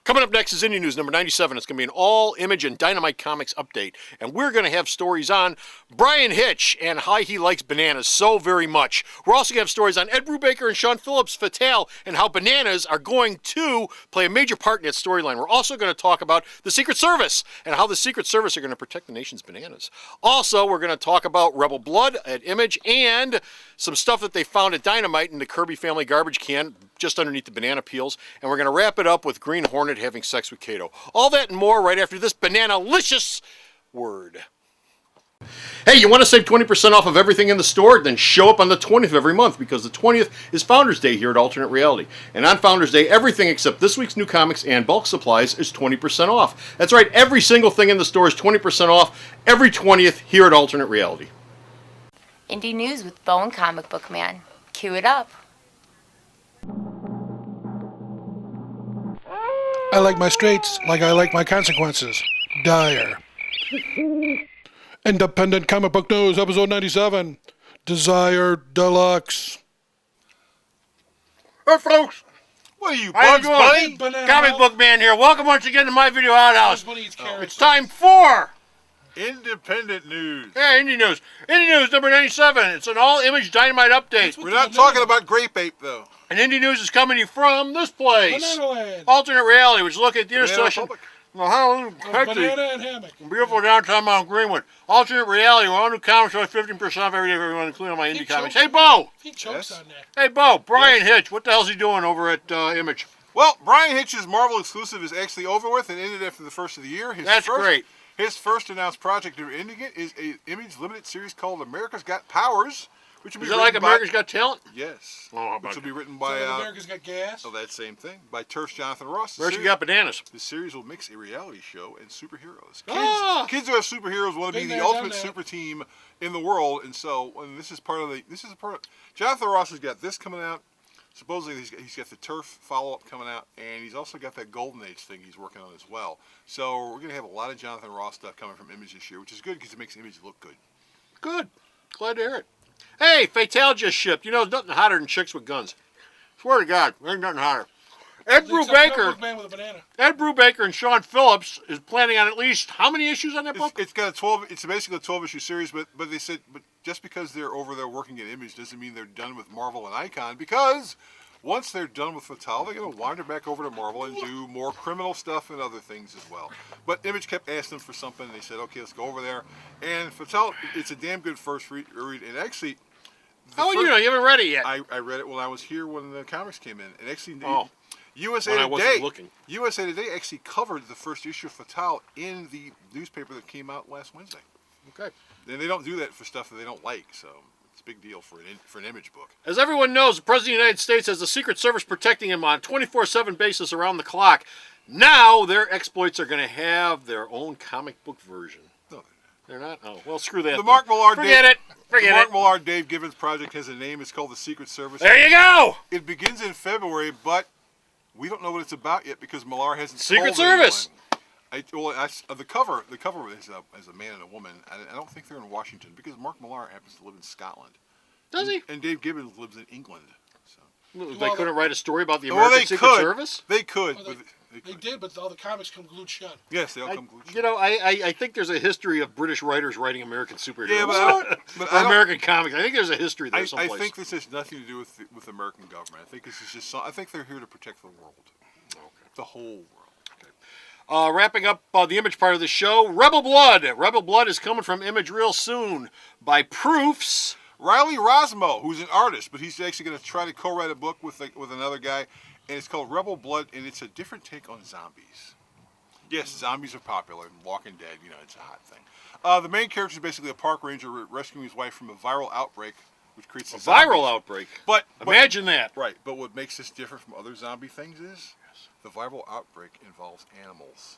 Coming up next is Indy News number 97. It's going to be an all-image and Dynamite Comics update. And we're going to have stories on Brian Hitch and how he likes bananas so very much. We're also going to have stories on Ed Brubaker and Sean Phillips' Fatale and how bananas are going to play a major part in that storyline. We're also going to talk about the Secret Service and how the Secret Service are going to protect the nation's bananas. Also, we're going to talk about Rebel Blood at Image and some stuff that they found at Dynamite in the Kirby family garbage can just underneath the banana peels. And we're going to wrap it up with Green Hornet having sex with Kato. All that and more right after this banana-licious word. Hey, you want to save 20% off of everything in the store? Then show up on the 20th of every month, because the 20th is Founders Day here at Alternate Reality. And on Founders Day, everything except this week's new comics and bulk supplies is 20% off. That's right, every single thing in the store is 20% off every 20th here at Alternate Reality. Indie News with Bo and Comic Book Man. Cue it up. I like my straights like I like my consequences. Dyer. Independent Comic Book News, episode 97. Desire Deluxe. Hey, folks. What are you, How Bugs you Bunny? doing? Comic Book Man here. Welcome once again to my video outhouse. It's It's time for Independent News. Indie News. Indie News number 97. It's an all-image Dynamite update. We're not talking about Grape Ape, though. And Indie News is coming to you from this place. Banana Land. Alternate Reality, which is located at the Banana intersection Republic. of Halloween, Banana and hammock. beautiful downtown Mount Greenwood. Alternate Reality, where all new comics are 15% off every day for everyone, including my indie comics. Hey, Bo! He chokes Yes. on that. Hey, Bo, Brian Hitch, what the hell's he doing over at Image? Well, Brian Hitch's Marvel exclusive is actually over with and ended after the first of the year. That's great. His first announced project they're ending it is a Image limited series called America's Got Powers, which will be Is it like written by- America's Got Talent? Yes. Oh, how which about will be written So by America's Got Gas. that same thing by Turf's Jonathan Ross. Where's she got bananas? The series will mix a reality show and superheroes. Ah! Kids who have superheroes want to be Been the there, ultimate done that. super team in the world, and so this is part of Jonathan Ross has got this coming out. Supposedly he's got the Turf follow-up coming out, and he's also got that Golden Age thing he's working on as well. So we're going to have a lot of Jonathan Ross stuff coming from Image this year, which is good because it makes Image look good. Good. Glad to hear it. Hey, Fatale just shipped. You know, there's nothing hotter than chicks with guns. Swear to God, there ain't nothing hotter. Ed Except Brubaker, Comic Book Man with a banana. Ed Brubaker and Sean Phillips is planning on at least how many issues on that book? It's got a 12. It's basically a 12-issue series, but they said, but just because they're over there working at Image doesn't mean they're done with Marvel and Icon, because once they're done with Fatale, they're going to wander back over to Marvel and do more criminal stuff and other things as well. But Image kept asking them for something, and they said, okay, let's go over there. And Fatale, it's a damn good first read. And actually, How would you know? You haven't read it yet. I read it when I was here when the comics came in. And actually, when I wasn't looking. USA Today actually covered the first issue of Fatale in the newspaper that came out last Wednesday. Okay. And they don't do that for stuff that they don't like, so it's a big deal for an Image book. As everyone knows, the President of the United States has the Secret Service protecting him on a 24/7 basis around the clock. Now their exploits are going to have their own comic book version. No, They're not? Oh, well, screw that. the then. Mark Millar Forget it. Forget Mark it. Millar Dave Gibbons project has a name. It's called the Secret Service. There you go. It begins in February, but we don't know what it's about yet because Millar hasn't Secret told Service. anyone. The cover is a man and a woman. I don't think they're in Washington because Mark Millar happens to live in Scotland. Does he? And Dave Gibbons lives in England. So. They couldn't write a story about the Well, American they Secret could. Service? They could. Well, but They could. did, but all the comics come glued shut. Yes, they all come glued shut. You know, I think there's a history of British writers writing American superheroes. Yeah, but I don't. But or I don't American comics. I think there's a history there I someplace. think this has nothing to do with the American government. I think this is just. I think they're here to protect the world, the whole world. Wrapping up the Image part of the show, Rebel Blood. Rebel Blood is coming from Image real soon by Proofs. Riley Rosmo, who's an artist, but he's actually going to try to co-write a book with another guy, and it's called Rebel Blood, and it's a different take on zombies. Yes, zombies are popular, and Walking Dead, it's a hot thing. The main character is basically a park ranger rescuing his wife from a viral outbreak, which creates A zombies. viral outbreak. But Imagine that. Right, but what makes this different from other zombie things is the viral outbreak involves animals.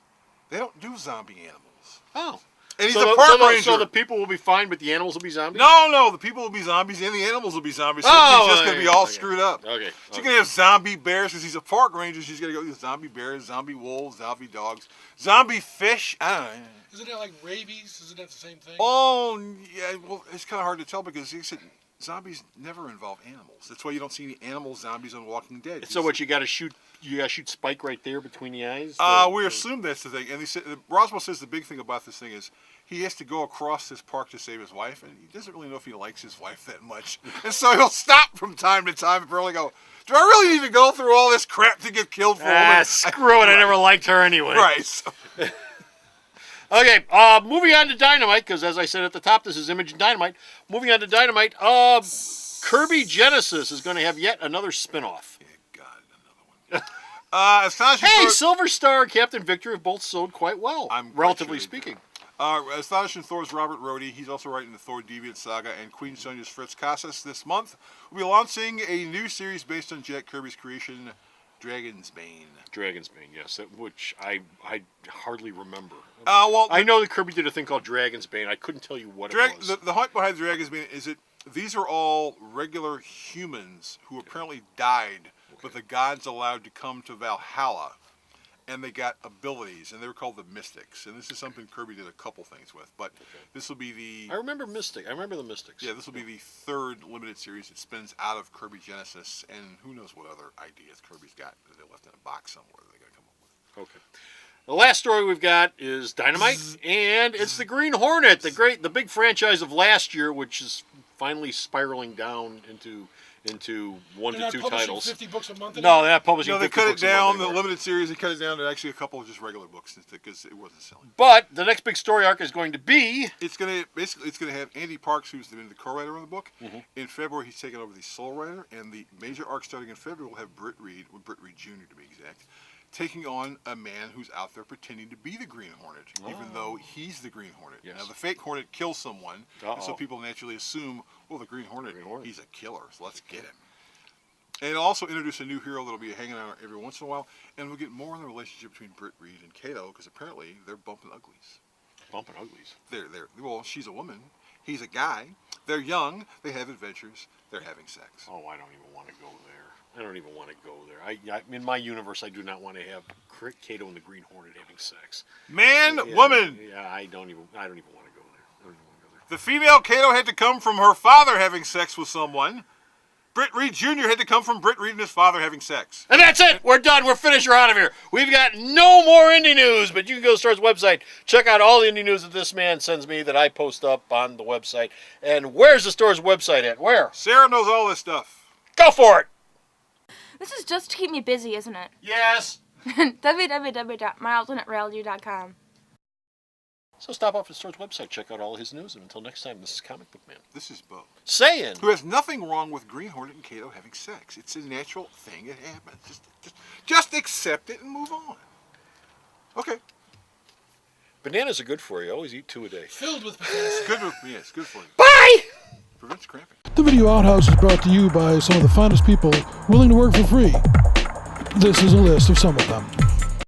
They don't do zombie animals. Oh. And he's so a park ranger. So the people will be fine, but the animals will be zombies? No, the people will be zombies and the animals will be zombies. So he's just going to be all screwed up. Okay. So you're going to have zombie bears because he's a park ranger. So he's going to go with zombie bears, zombie wolves, zombie dogs, zombie fish. I don't know. Isn't that like rabies? Isn't that the same thing? Oh, yeah. Well, it's kind of hard to tell because he said zombies never involve animals. That's why you don't see any animal zombies on Walking Dead. So what, you got to shoot you gotta shoot Spike right there between the eyes? We assume that's the thing. And Roswell says the big thing about this thing is he has to go across this park to save his wife, and he doesn't really know if he likes his wife that much. And so he'll stop from time to time and probably go, do I really need to go through all this crap to get killed for a woman? Screw it, I never liked her anyway. Right. So. Okay, moving on to Dynamite, because as I said at the top, this is Image and Dynamite. Moving on to Dynamite, Kirby Genesis is going to have yet another spinoff. Yeah, God, another one. Astonishing Hey, Thor, Silver Star and Captain Victory have both sold quite well, I'm quite relatively sure they speaking. Astonishing Thor's Robert Rohde. He's also writing the Thor Deviant Saga, and Queen Sonya's Fritz Casas this month will be launching a new series based on Jack Kirby's creation, Dragon's Bane. Dragon's Bane, yes, which I hardly remember. Well, I know that Kirby did a thing called Dragon's Bane. I couldn't tell you what it was. The hunt behind Dragon's Bane is these are all regular humans who apparently died, but the gods allowed to come to Valhalla, and they got abilities, and they were called the Mystics. And this is something Kirby did a couple things with, but this will be the... I remember Mystic. I remember the Mystics. Yeah, this will be the third limited series that spins out of Kirby Genesis, and who knows what other ideas Kirby's got that they left in a box somewhere that they got to come up with. Okay. The last story we've got is Dynamite, and it's the Green Hornet, the big franchise of last year, which is finally spiraling down into 1 to 2 titles. 50 books a month. No, they're not publishing. No, they 50 cut it books a month down. The anymore. limited series, they cut it down to actually a couple of just regular books because it wasn't selling. But the next big story arc is going to be It's gonna have Andy Parks, who's the co-writer on the book. Mm-hmm. In February, he's taking over the sole writer, and the major arc starting in February will have Britt Reed Jr. to be exact, taking on a man who's out there pretending to be the Green Hornet, even though he's the Green Hornet. Yes. Now, the fake Hornet kills someone, and so Uh-oh. people naturally assume, well, the Green Hornet, Hornet. he's a killer, so let's get him. And it'll also introduce a new hero that'll be hanging out every once in a while, and we'll get more on the relationship between Britt Reed and Kato, because apparently they're bumping uglies. Bumping Uglies. Well, she's a woman, he's a guy, they're young, they have adventures, they're having sex. Oh, I don't even want to go there. I don't even want to go there. I in my universe, I do not want to have Kato and the Green Hornet having sex. Man, Yeah, woman! Yeah, I don't even want to go there. I don't even want to go there. The female Kato had to come from her father having sex with someone. Britt Reed Jr. had to come from Britt Reed and his father having sex. And that's it. We're done. We're finished. We're out of here. We've got no more indie news, but you can go to Star's website. Check out all the indie news that this man sends me that I post up on the website. And where's the store's website at? Where? Sarah knows all this stuff. Go for it. This is just to keep me busy, isn't it? Yes. www.myalternatereality.com. So stop off at the store's website. Check out all his news. And until next time, this is Comic Book Man. This is Bo, Saying. who has nothing wrong with Green Hornet and Kato having sex. It's a natural thing. It happens. Just accept it and move on. Okay. Bananas are good for you. Always eat 2 a day. Filled with potassium. Good for me. Yes, good for you. Bye! Prevents cramping. The Video Outhouse is brought to you by some of the finest people willing to work for free. This is a list of some of them.